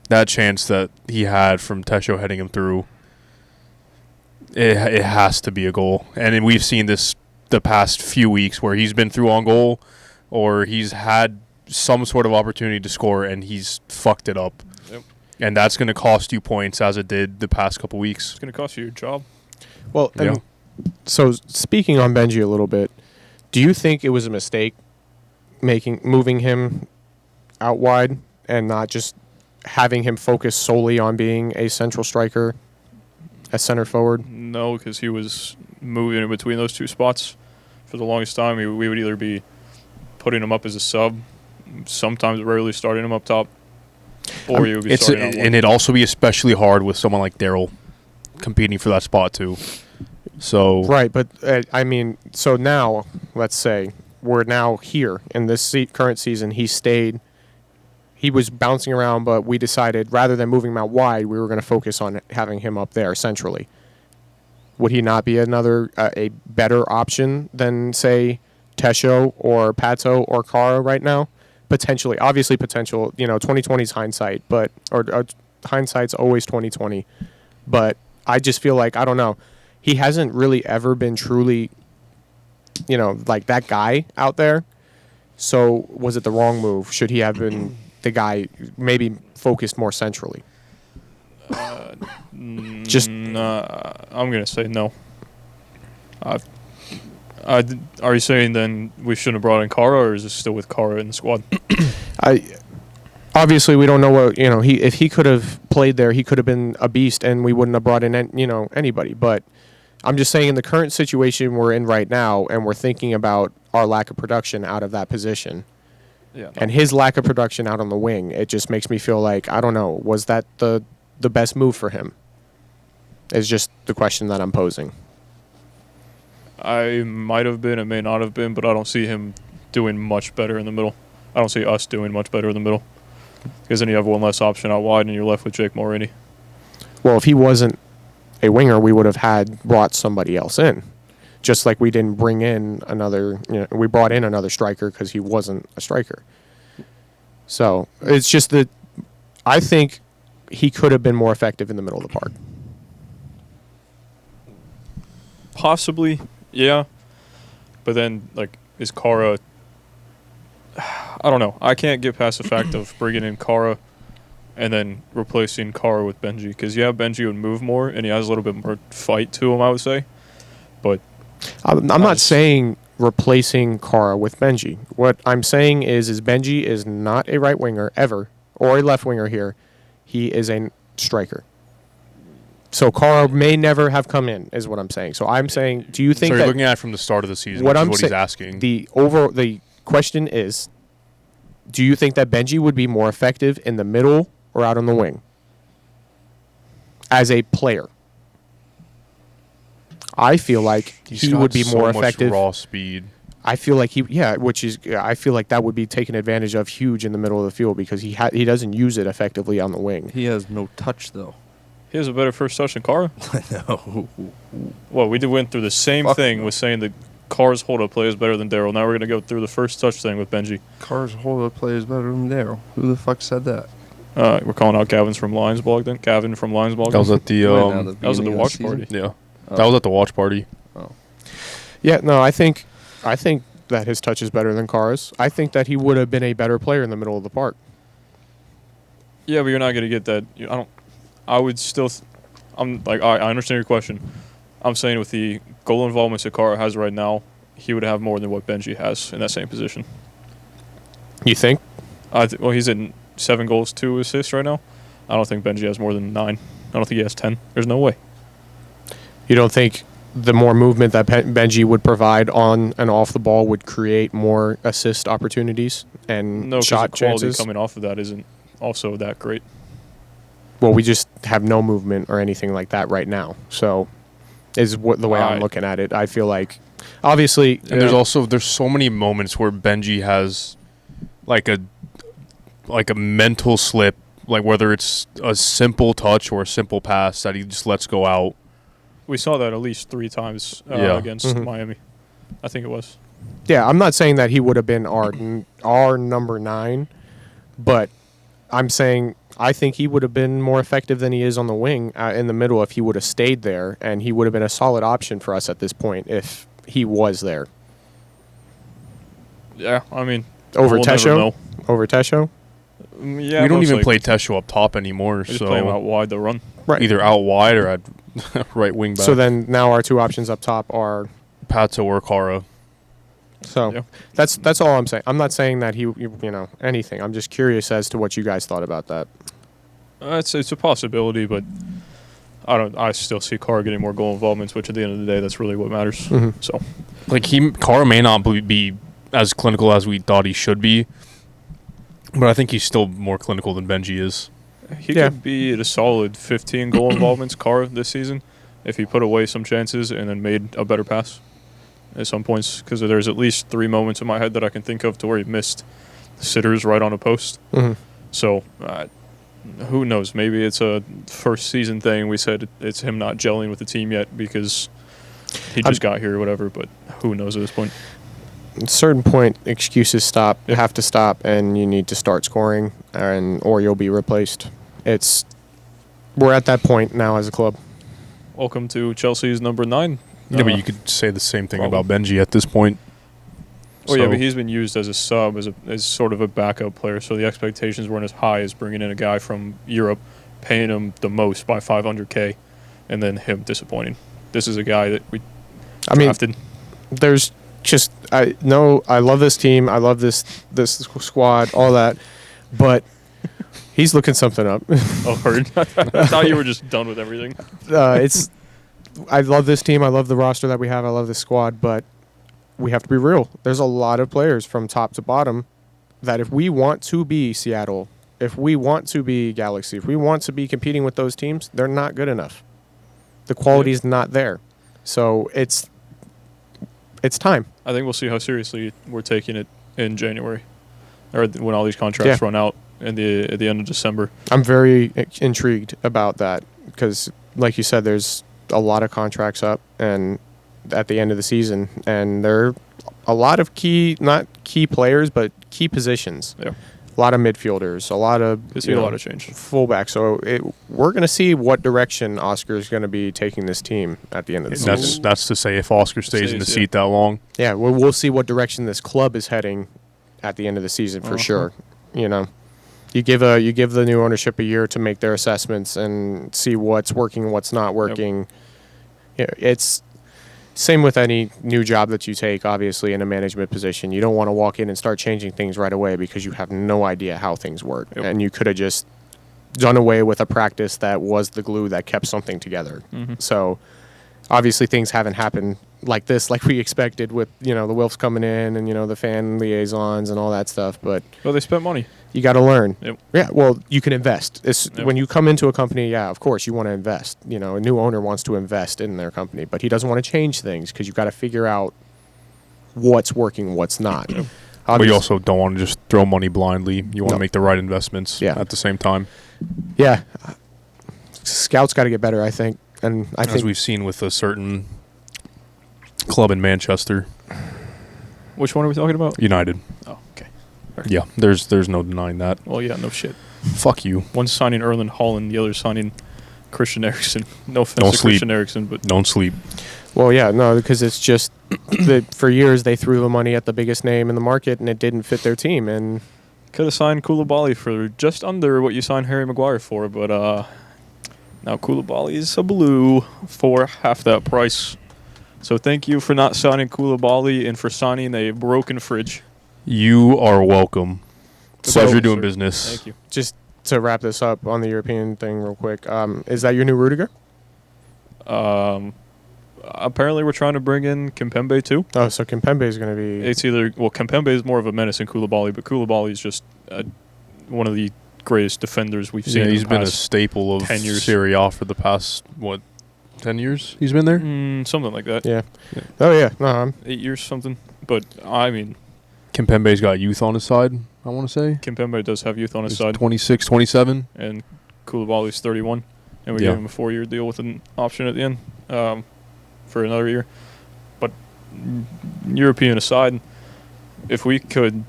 Speaker 2: that chance that he had from Tesho heading him through. It has to be a goal, and then we've seen this the past few weeks where he's been through on goal, or he's had some sort of opportunity to score and he's fucked it up.
Speaker 1: Yep.
Speaker 2: And that's going to cost you points as it did the past couple weeks.
Speaker 1: It's going to cost you your job.
Speaker 3: Well,
Speaker 2: Yeah.
Speaker 3: So speaking on Benji a little bit, do you think it was a mistake moving him out wide and not just having him focus solely on being a central striker, a center forward?
Speaker 1: No, because he was moving in between those two spots for the longest time. We would either be putting him up as a sub, sometimes rarely starting him up top, or you would be starting on one.
Speaker 2: And it'd also be especially hard with someone like Daryl competing for that spot too. So
Speaker 3: Right, but I mean, so now, let's say, we're now here in this current season. He stayed. He was bouncing around, but we decided rather than moving him out wide, we were going to focus on having him up there centrally. Would he not be a better option than, say, Tesho or Pato or Kara right now? Potentially. Obviously, potential. 2020 is hindsight, but or hindsight's always 2020. But I just feel like, I don't know. He hasn't really ever been truly, like that guy out there. So was it the wrong move? Should he have been the guy maybe focused more centrally?
Speaker 1: I'm going to say no. Are you saying then we shouldn't have brought in Kara, or is this still with Kara in the squad?
Speaker 3: Obviously we don't know what if he could have played there, he could have been a beast, and we wouldn't have brought in anybody. But I'm just saying, in the current situation we're in right now, and we're thinking about our lack of production out of that position,
Speaker 1: Yeah.
Speaker 3: and his lack of production out on the wing, it just makes me feel like, I don't know, was that the best move for him? Is just the question that I'm posing.
Speaker 1: I might have been, it may not have been, but I don't see him doing much better in the middle. I don't see us doing much better in the middle. Because then you have one less option out wide, and you're left with Jake Morini.
Speaker 3: Well, if he wasn't a winger, we would have brought somebody else in. Just like we didn't bring in another, we brought in another striker because he wasn't a striker. So it's just that I think he could have been more effective in the middle of the park.
Speaker 1: Possibly, yeah. But then, is Kara... I don't know. I can't get past the fact of bringing in Kara and then replacing Kara with Benji. Because, Benji would move more, and he has a little bit more fight to him, I would say. But
Speaker 3: I'm not saying replacing Kara with Benji. What I'm saying is Benji is not a right winger ever or a left winger here. He is a striker. So Kara may never have come in, is what I'm saying. So I'm saying, do you think
Speaker 2: So you're
Speaker 3: that
Speaker 2: looking at it from the start of the season,
Speaker 3: what
Speaker 2: which is
Speaker 3: I'm
Speaker 2: what
Speaker 3: say-
Speaker 2: he's asking.
Speaker 3: the question is, do you think that Benji would be more effective in the middle or out on the wing as a player? I feel like
Speaker 2: He's
Speaker 3: he
Speaker 2: got
Speaker 3: would be
Speaker 2: so
Speaker 3: more
Speaker 2: much
Speaker 3: effective.
Speaker 2: raw speed.
Speaker 3: I feel like I feel like that would be taken advantage of huge in the middle of the field because he doesn't use it effectively on the wing.
Speaker 4: He has no touch though.
Speaker 1: He has a better first touch than Kara.
Speaker 4: No.
Speaker 1: Well, we went through the same
Speaker 4: Fuck
Speaker 1: thing
Speaker 4: no.
Speaker 1: with saying that Kara's hold-up play is better than Daryl. Now we're going to go through the first touch thing with Benji.
Speaker 4: Carr's hold-up play is better than Daryl. Who the fuck said that?
Speaker 1: We're calling out Gavin's from Lions blog then. Gavin from Lions blog.
Speaker 2: That was at the
Speaker 1: That was at the watch party.
Speaker 2: yeah.
Speaker 4: Oh.
Speaker 2: That was at the watch party.
Speaker 4: Oh.
Speaker 3: Yeah, no, I think that his touch is better than Kara's. I think that he would have been a better player in the middle of the park.
Speaker 1: Yeah, but you're not going to get that. I would still. I'm like, I understand your question. I'm saying with the goal involvements that Kara has right now, he would have more than what Benji has in that same position.
Speaker 3: You think?
Speaker 1: Well, he's at 7 goals, 2 assists right now. I don't think Benji has more than 9. I don't think he has 10. There's no way.
Speaker 3: You don't think the more movement that Benji would provide on and off the ball would create more assist opportunities and
Speaker 1: No, because
Speaker 3: shot
Speaker 1: the quality
Speaker 3: chances?
Speaker 1: coming off of that isn't also that great.
Speaker 3: Well, we just have no movement or anything like that right now. So, is what the way I'm
Speaker 1: Right.
Speaker 3: looking at it. I feel like, obviously,
Speaker 2: And there's so many moments where Benji has like a mental slip, like whether it's a simple touch or a simple pass that he just lets go out.
Speaker 1: We saw that at least 3 times
Speaker 2: Yeah.
Speaker 1: against
Speaker 3: Mhm.
Speaker 1: Miami. I think it was.
Speaker 3: yeah, I'm not saying that he would have been our number 9, but I'm saying I think he would have been more effective than he is on the wing in the middle if he would have stayed there, and he would have been a solid option for us at this point if he was there.
Speaker 1: Yeah, I mean,
Speaker 3: Over
Speaker 1: we'll never
Speaker 3: Tesho?
Speaker 1: know.
Speaker 3: Over Tesho?
Speaker 1: Yeah,
Speaker 2: we don't
Speaker 1: most
Speaker 2: even
Speaker 1: likely.
Speaker 2: play Tesho up top anymore,
Speaker 1: We just play him out
Speaker 2: so
Speaker 1: wide to run.
Speaker 3: Right.
Speaker 2: either out wide or at right wing back.
Speaker 3: So then now our 2 options up top are
Speaker 2: Pato or Kara.
Speaker 3: so
Speaker 1: Yeah.
Speaker 3: that's all I'm saying. I'm not saying that he anything. I'm just curious as to what you guys thought about that.
Speaker 1: It's a possibility, but I still see Kara getting more goal involvements, which at the end of the day, that's really what matters.
Speaker 3: Mhm.
Speaker 1: So
Speaker 2: Like Kara may not be as clinical as we thought he should be, but I think he's still more clinical than Benji is.
Speaker 1: he
Speaker 3: Yeah.
Speaker 1: could be at a solid 15 goal involvements, Kara, this season, if he put away some chances and then made a better pass at some points. Because there's at least 3 moments in my head that I can think of to where he missed sitters right on a post.
Speaker 3: Mhm.
Speaker 1: So who knows? Maybe it's a first season thing. We said it's him not gelling with the team yet because he just got here or whatever. But who knows at this point?
Speaker 3: At a certain point, excuses stop.
Speaker 1: Yeah.
Speaker 3: Have to stop, and you need to start scoring, or you'll be replaced. We're at that point now as a club.
Speaker 1: Welcome to Chelsea's number 9.
Speaker 2: Yeah, but you could say the same thing
Speaker 1: problem.
Speaker 2: about Benji at this point.
Speaker 1: Oh yeah,
Speaker 2: So-
Speaker 1: but he's been used as a sub, as sort of a backup player. So the expectations weren't as high as bringing in a guy from Europe, paying him the most by $500K, and then him disappointing. This is a guy that we
Speaker 3: I mean,
Speaker 1: drafted.
Speaker 3: there's just I love this team. I love this squad, all that, but he's looking something up.
Speaker 1: Oh, heard. I thought you were just done with everything.
Speaker 3: I love this team. I love the roster that we have. I love this squad, but we have to be real. There's a lot of players from top to bottom that if we want to be Seattle, if we want to be Galaxy, if we want to be competing with those teams, they're not good enough. The quality's not there. So it's time.
Speaker 1: I think we'll see how seriously we're taking it in January, or when all these contracts run out at the end of December.
Speaker 3: I'm very intrigued about that because, like you said, there's a lot of contracts up and at the end of the season, and there are a lot of not key players, but key positions.
Speaker 1: Yeah.
Speaker 3: A lot of midfielders, a lot of
Speaker 1: Could see a lot of change.
Speaker 3: fullbacks. So we're going to see what direction Oscar is going to be taking this team at the end of the
Speaker 2: And
Speaker 3: season.
Speaker 2: that's to say if Oscar stays in the
Speaker 1: Stays,
Speaker 2: seat that long.
Speaker 3: Yeah, we'll see what direction this club is heading at the end of the season for sure. You know, you give the new ownership a year to make their assessments and see what's working, what's not working. Yeah, it's same with any new job that you take, obviously, in a management position. You don't want to walk in and start changing things right away because you have no idea how things work.
Speaker 1: Yep.
Speaker 3: And you could have just done away with a practice that was the glue that kept something together.
Speaker 1: Mm-hmm.
Speaker 3: So obviously things haven't happened like this, like we expected with, the Wilfs coming in and, the fan liaisons and all that stuff. But
Speaker 1: Well, they spent money.
Speaker 3: you got to learn.
Speaker 1: Yep.
Speaker 3: Yeah, well, you can invest.
Speaker 1: Yep.
Speaker 3: When you come into a company, yeah, of course, you want to invest. A new owner wants to invest in their company, but he doesn't want to change things because you got to figure out what's working, what's not.
Speaker 2: But you also don't want to just throw money blindly. You want to
Speaker 3: No.
Speaker 2: make the right investments at the same time.
Speaker 3: Yeah. Scouts got to get better, I think. And I
Speaker 2: As
Speaker 3: think
Speaker 2: we've seen with a certain club in Manchester,
Speaker 1: Which one are we talking about?
Speaker 2: United.
Speaker 1: Oh, okay.
Speaker 2: Yeah, there's no denying that.
Speaker 1: Well, yeah, no shit.
Speaker 2: Fuck you.
Speaker 1: One's signing Erland Haaland, the other signing Christian Eriksen. No offense
Speaker 2: Don't
Speaker 1: to
Speaker 2: sleep.
Speaker 1: Christian Eriksen, but
Speaker 2: Don't sleep.
Speaker 3: well, yeah, no, because it's just that for years they threw the money at the biggest name in the market and it didn't fit their team. And
Speaker 1: could have signed Koulibaly for just under what you signed Harry Maguire for, but now Koulibaly is a blue for half that price. So thank you for not signing Koulibaly and for signing a broken fridge.
Speaker 2: You are welcome.
Speaker 3: So-
Speaker 2: Pleasure doing business.
Speaker 1: Thank you.
Speaker 3: just to wrap this up on the European thing real quick, is that your new Rudiger?
Speaker 1: Apparently we're trying to bring in Kimpembe too.
Speaker 3: Oh, so Kimpembe is going to be...
Speaker 1: It's either, well, Kimpembe is more of a menace than Koulibaly, but Koulibaly is just one of the greatest defenders we've seen.
Speaker 2: Yeah,
Speaker 1: in
Speaker 2: he's
Speaker 1: the
Speaker 2: been a
Speaker 1: past
Speaker 2: staple of
Speaker 1: 10 years.
Speaker 2: Serie A for the past, 10 years he's been there?
Speaker 1: Something like that.
Speaker 3: Yeah. Oh, yeah. No,
Speaker 1: 8 years, something. But, I mean,
Speaker 2: Kimpembe's got youth on his side, I want to say.
Speaker 1: Kimpembe does have youth on his
Speaker 2: He's
Speaker 1: side.
Speaker 2: 26, 27.
Speaker 1: And Koulibaly's 31. And we
Speaker 2: Yeah.
Speaker 1: gave him a 4-year deal with an option at the end for another year. But European aside, if we could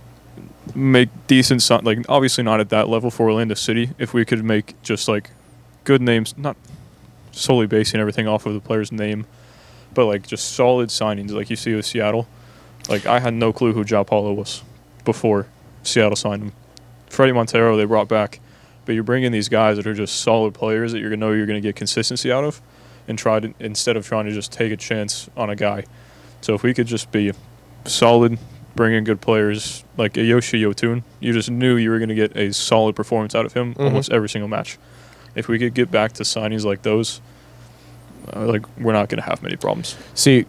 Speaker 1: make decent, like obviously not at that level for Orlando City, if we could make just like good names, not solely basing everything off of the player's name, but like just solid signings like you see with Seattle. Like I had no clue who João Paulo was before Seattle signed him. Freddie Montero they brought back, but you bring in these guys that are just solid players that you're gonna know you're gonna get consistency out of, and try to instead of trying to just take a chance on a guy. So if we could just be solid, bring in good players like a Yoshi Yotun, you just knew you were going to get a solid performance out of him almost every single match. If we could get back to signings like those, we're not going to have many problems.
Speaker 3: See,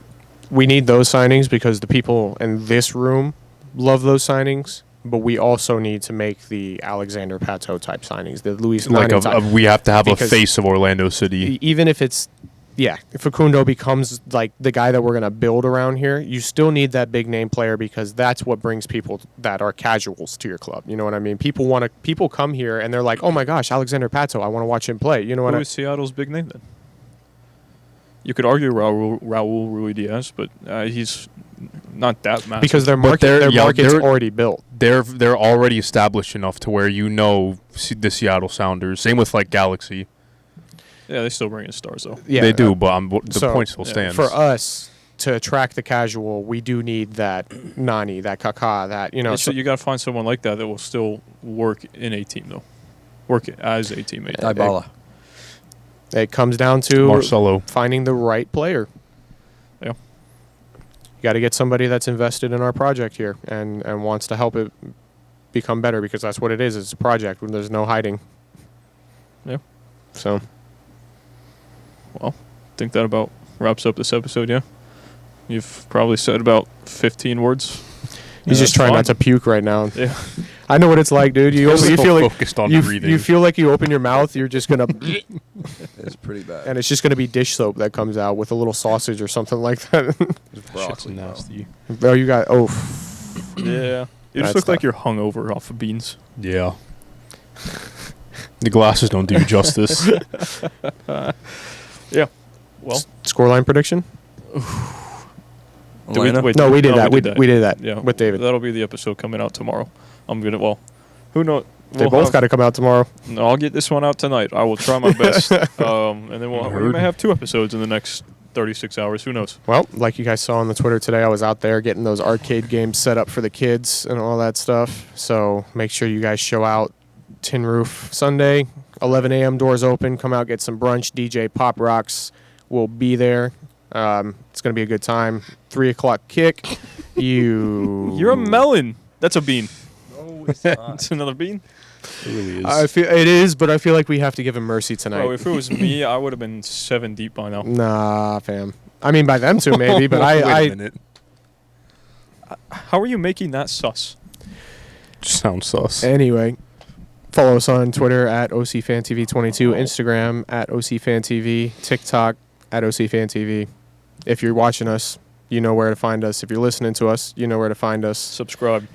Speaker 3: we need those signings because the people in this room love those signings, but we also need to make the Alexander Pato type signings, the Luis Nani type.
Speaker 2: We have to have a
Speaker 3: Because
Speaker 2: face of Orlando City.
Speaker 3: Even if it's, yeah, if Facundo becomes like the guy that we're going to build around here, you still need that big name player because that's what brings people that are casuals to your club. You know what I mean? People come here and they're like, oh my gosh, Alexander Pato, I want to watch him play. You know what
Speaker 1: Who
Speaker 3: I
Speaker 1: is Seattle's big name then? You could argue Raul Rui Diaz, but he's not that massive.
Speaker 3: Because their
Speaker 2: But
Speaker 3: market's
Speaker 2: they're-
Speaker 3: already built.
Speaker 2: They're already established enough to where you know the Seattle Sounders. Same with like Galaxy.
Speaker 1: yeah, they still bring in stars though.
Speaker 3: Yeah,
Speaker 2: They do, but the
Speaker 3: so,
Speaker 2: point still stands.
Speaker 3: For us to attract the casual, we do need that Nani, that Kaká, that
Speaker 1: So you got to find someone like that will still work in a team though, work as a teammate.
Speaker 4: Dybala.
Speaker 3: It comes down to
Speaker 2: Marcelo.
Speaker 3: finding the right player.
Speaker 1: Yeah.
Speaker 3: You got to get somebody that's invested in our project here and wants to help it become better because that's what it is. It's a project when there's no hiding.
Speaker 1: Yeah.
Speaker 3: So
Speaker 1: Well, I think that about wraps up this episode. Yeah, you've probably said about 15 words.
Speaker 3: he's just trying not to puke right now.
Speaker 1: Yeah.
Speaker 3: I know what it's like, dude. You
Speaker 2: So
Speaker 3: feel like
Speaker 2: focused on
Speaker 3: you,
Speaker 2: breathing.
Speaker 3: you feel like you open your mouth, you're just gonna,
Speaker 4: It's pretty bad.
Speaker 3: and it's just gonna be dish soap that comes out with a little sausage or something like that.
Speaker 4: It's
Speaker 2: Shit's
Speaker 4: broccoli, bro.
Speaker 2: nasty.
Speaker 3: Oh, you got
Speaker 1: Yeah. You just
Speaker 3: That's
Speaker 1: look like
Speaker 3: tough.
Speaker 1: you're hungover off of beans.
Speaker 2: Yeah. The glasses don't do you justice.
Speaker 1: Well,
Speaker 3: scoreline prediction.
Speaker 4: Atlanta?
Speaker 1: wait,
Speaker 3: No, we did that.
Speaker 1: We
Speaker 3: We did that
Speaker 1: Yeah,
Speaker 3: with David.
Speaker 1: That'll be the episode coming out tomorrow. I'm gonna. Well, who knows?
Speaker 3: They both got to come out tomorrow.
Speaker 1: No, I'll get this one out tonight. I will try my best. And then we
Speaker 2: Heard.
Speaker 1: may have 2 episodes in the next 36 hours. Who knows?
Speaker 3: Well, like you guys saw on the Twitter today, I was out there getting those arcade games set up for the kids and all that stuff. So make sure you guys show out Tin Roof Sunday, 11 a.m. doors open. Come out, get some brunch. DJ Pop Rocks will be there. It's going to be a good time. 3 o'clock kick.
Speaker 1: You're a melon. That's a bean.
Speaker 4: No, it's not.
Speaker 1: It's another bean.
Speaker 2: It really is.
Speaker 3: I feel it is, but I feel like we have to give him mercy tonight.
Speaker 1: Bro, if it was me, I would have been 7 deep by now.
Speaker 3: Nah, fam. I mean, by them two maybe, but
Speaker 2: Wait a
Speaker 3: I
Speaker 2: minute.
Speaker 1: How are you making that sus?
Speaker 2: Sounds sus.
Speaker 3: anyway. Follow us on Twitter at OCFanTV22, Instagram at OCFanTV, TikTok at OCFanTV. If you're watching us, you know where to find us. If you're listening to us, you know where to find us.
Speaker 1: Subscribe.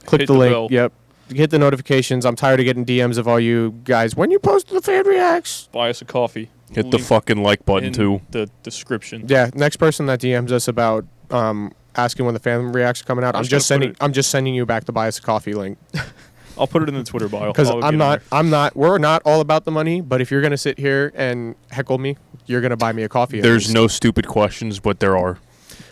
Speaker 3: Click
Speaker 1: Hit
Speaker 3: the
Speaker 1: the
Speaker 3: link.
Speaker 1: bell.
Speaker 3: Yep. Hit the notifications. I'm tired of getting DMs of all you guys. When you post the fan reacts.
Speaker 1: Buy us a coffee.
Speaker 2: Hit the
Speaker 1: Link
Speaker 2: fucking like button
Speaker 1: in
Speaker 2: too.
Speaker 1: the description.
Speaker 3: Yeah, next person that DMs us about asking when the fan reacts are coming out,
Speaker 1: I'm
Speaker 3: I'm
Speaker 1: just
Speaker 3: just
Speaker 1: gonna put
Speaker 3: I'm just sending you back the buy us a coffee link.
Speaker 1: I'll put it in the Twitter bio.
Speaker 3: Because
Speaker 1: I'll get in there.
Speaker 3: we're not all about the money, but if you're going to sit here and heckle me, you're going to buy me a coffee. at
Speaker 2: There's
Speaker 3: least.
Speaker 2: no stupid questions, but there are.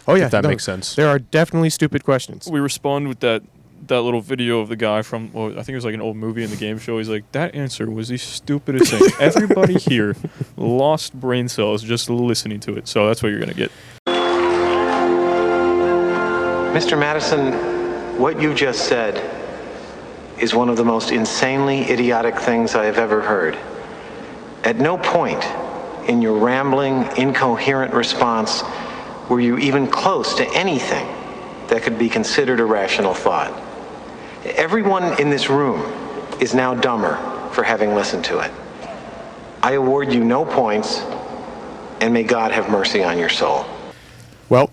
Speaker 3: Oh, yeah.
Speaker 2: If that
Speaker 3: no,
Speaker 2: makes sense.
Speaker 3: There are definitely stupid questions.
Speaker 1: We respond with that little video of the guy from, well, I think it was like an old movie in the game show. He's like, that answer was the stupidest thing. Everybody here lost brain cells just listening to it. So that's what you're going to get.
Speaker 5: Mr. Madison, what you just said is one of the most insanely idiotic things I have ever heard. At no point in your rambling, incoherent response were you even close to anything that could be considered a rational thought. Everyone in this room is now dumber for having listened to it. I award you no points, and may God have mercy on your soul.
Speaker 3: Well,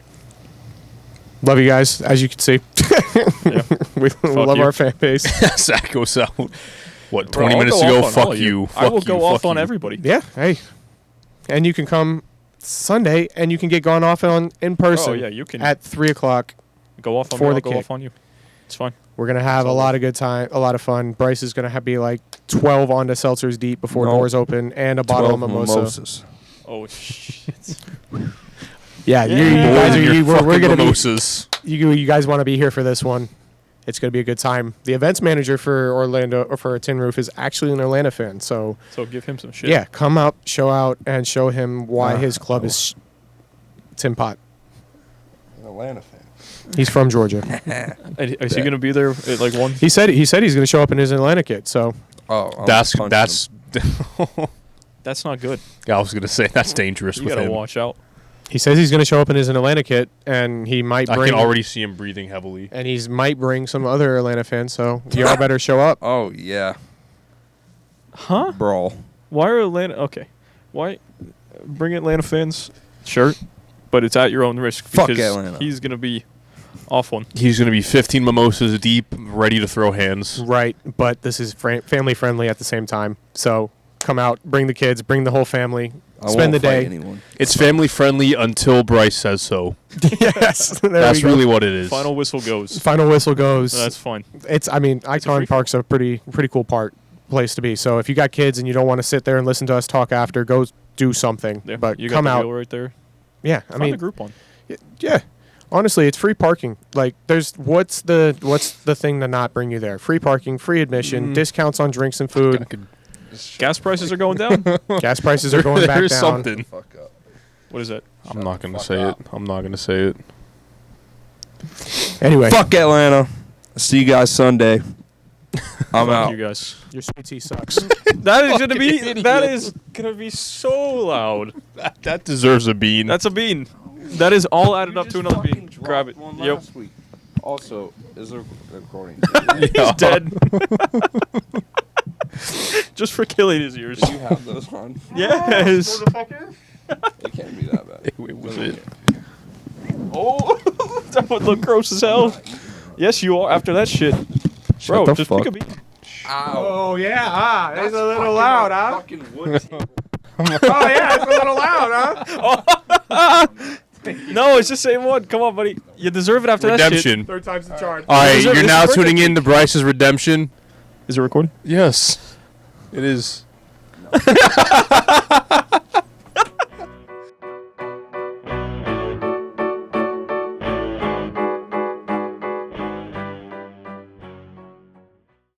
Speaker 3: love you guys, as you can see.
Speaker 1: Yeah.
Speaker 3: we love
Speaker 1: you.
Speaker 3: our fan base.
Speaker 2: Zach goes out. What,
Speaker 1: Bro,
Speaker 2: 20
Speaker 1: I'll
Speaker 2: minutes
Speaker 1: go
Speaker 2: ago?
Speaker 1: off on all
Speaker 2: Fuck
Speaker 1: of
Speaker 2: you.
Speaker 1: I will
Speaker 2: Fuck
Speaker 1: go
Speaker 2: you,
Speaker 1: off
Speaker 2: fuck
Speaker 1: on
Speaker 2: you.
Speaker 1: everybody.
Speaker 3: Yeah, hey. And you can come Sunday, and you can get gone off in person
Speaker 1: Oh, yeah, you can
Speaker 3: at 3 o'clock.
Speaker 1: go off on
Speaker 3: for
Speaker 1: me, I'll
Speaker 3: the
Speaker 1: go
Speaker 3: kick.
Speaker 1: off on you. It's fine.
Speaker 3: We're going to have a lot of good time, a lot of fun. Bryce is going to be like 12 Honda Seltzers deep before
Speaker 4: No.
Speaker 3: doors open, and a bottle of
Speaker 4: 12
Speaker 3: mimosa.
Speaker 4: mimosas.
Speaker 1: Oh, shit.
Speaker 3: Yeah, you
Speaker 1: Yeah.
Speaker 3: guys are,
Speaker 2: Your
Speaker 3: we're
Speaker 2: fucking
Speaker 3: going to be,
Speaker 2: mimosas.
Speaker 3: you guys want to be here for this one. It's going to be a good time. The events manager for Orlando, or for Tin Roof, is actually an Atlanta fan. So,
Speaker 1: So give him some shit.
Speaker 3: yeah, come up, show out, and show him why his club
Speaker 4: no.
Speaker 3: is Tin Pot.
Speaker 4: An Atlanta fan.
Speaker 3: He's from Georgia.
Speaker 1: And is he going to be there at like 1?
Speaker 3: He said he's going to show up in his Atlanta kit. So,
Speaker 4: Oh, I'm
Speaker 2: That's
Speaker 4: punching
Speaker 2: that's.
Speaker 1: That's not good.
Speaker 2: I was gonna say that's dangerous
Speaker 1: You
Speaker 2: with
Speaker 1: got to
Speaker 2: him.
Speaker 1: watch out.
Speaker 3: he says he's going to show up in his Atlanta kit, and he might
Speaker 2: I
Speaker 3: bring
Speaker 2: can already see him breathing heavily.
Speaker 3: and he's might bring some other Atlanta fans. So, y'all better show up.
Speaker 4: Oh yeah,
Speaker 1: Huh?
Speaker 4: brawl.
Speaker 1: Why are Atlanta... Okay. Why... Bring Atlanta fans shirt, but it's at your own risk.
Speaker 4: Fuck
Speaker 1: because
Speaker 4: Atlanta.
Speaker 1: he's going to be off one.
Speaker 2: He's gonna be 15 mimosas deep, ready to throw hands.
Speaker 3: Right, but this is family friendly at the same time. So, come out, bring the kids, bring the whole family,
Speaker 4: I
Speaker 3: spend
Speaker 4: won't
Speaker 3: the
Speaker 4: fight
Speaker 3: day.
Speaker 4: anyone.
Speaker 2: It's family friendly until Bryce says so.
Speaker 3: Yes, there
Speaker 2: That's
Speaker 3: we go.
Speaker 2: really what it is.
Speaker 1: Final whistle goes.
Speaker 3: Final whistle goes.
Speaker 1: That's fine.
Speaker 3: It's. I mean,
Speaker 1: a
Speaker 3: Icon
Speaker 1: free
Speaker 3: Park's a pretty cool place to be. So if you got kids and you don't want to sit there and listen to us talk after, go do something.
Speaker 1: Yeah,
Speaker 3: But
Speaker 1: you got
Speaker 3: come
Speaker 1: the
Speaker 3: out.
Speaker 1: wheel right there.
Speaker 3: Yeah, I
Speaker 1: Find a
Speaker 3: mean,
Speaker 1: group one.
Speaker 3: yeah. Honestly, it's free parking. Like, there's what's the thing to not bring you there? Free parking, free admission, discounts on drinks and
Speaker 2: I
Speaker 3: food.
Speaker 2: could-
Speaker 1: Gas prices are going down.
Speaker 3: Gas prices are going back
Speaker 2: There's
Speaker 3: down.
Speaker 2: something.
Speaker 4: Fuck up.
Speaker 1: What is that?
Speaker 2: I'm not gonna
Speaker 4: fuck
Speaker 2: say
Speaker 4: up.
Speaker 2: it. I'm not gonna say it.
Speaker 3: Anyway,
Speaker 4: Fuck Atlanta. See you guys Sunday. I'm
Speaker 1: Fuck
Speaker 4: out.
Speaker 1: you guys.
Speaker 3: your sweet tea sucks.
Speaker 1: That is gonna be. That is gonna be so loud.
Speaker 2: That deserves a bean.
Speaker 1: That's a bean. That is all added up to another bean. Grab it. Yep.
Speaker 4: Week. Also, is there recording?
Speaker 1: He's dead. Just for killing his ears.
Speaker 4: Do you have those on?
Speaker 1: Yes.
Speaker 4: It can't be that bad.
Speaker 2: It was it.
Speaker 1: Oh, that would look gross as hell. Yes, you are. After that shit, bro,
Speaker 4: the
Speaker 1: just
Speaker 4: fuck.
Speaker 1: pick a bean.
Speaker 3: Oh yeah, that's a little loud, huh?
Speaker 4: Fucking wood table.
Speaker 3: Oh yeah, it's a little loud, huh?
Speaker 1: No, it's the same one. Come on, buddy. You deserve it after that shit.
Speaker 2: Redemption.
Speaker 3: Third time's the charm.
Speaker 2: All right,
Speaker 1: Is it-
Speaker 2: you're
Speaker 1: is
Speaker 2: now
Speaker 1: it birthday
Speaker 2: tuning in to Bryce's Redemption.
Speaker 1: Is it recording?
Speaker 2: Yes, it is.